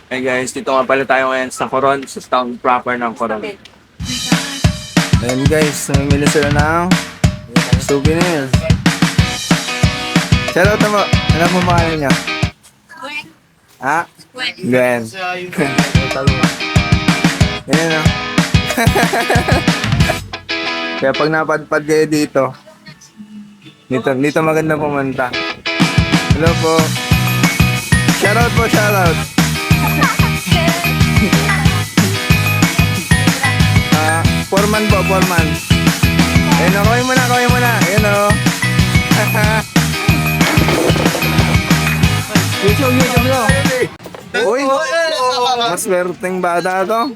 Hey guys, dito nga pala tayo ngayon sa Coron, sa town proper ng Coron. Ayan guys, namimili sila ng souvenir. Shoutout na mo. Ano po pangalan niya? Ha? Gwen. Ayan o. Kaya pag napadpad kayo dito maganda pumunta. Hello po. Shoutout po, shoutout. Foreman po, foreman. Ayun o, kawin mo na. Ayun o. YouTube no. Uy, mas swerteng bata to.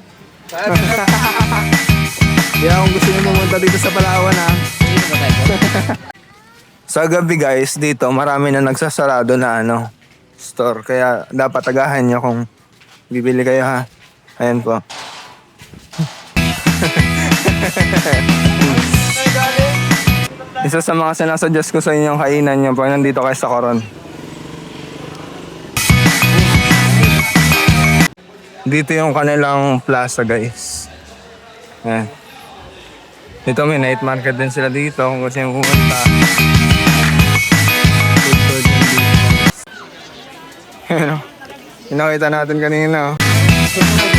Kaya kung gusto nyo pumunta dito sa Palawan ha. Sa gabi guys, dito marami na nagsasarado na store. Kaya dapat agahan nyo kung bibili kayo ha. Ayan po. Isa sa mga sinasuggest ko sa inyong kainan nyo pag nandito kayo sa Coron. Dito yung kanilang plaza guys. Ayan. Dito may night market din sila dito kung gusto nyo pumunta. Ayan o. Pinakita natin kanina o.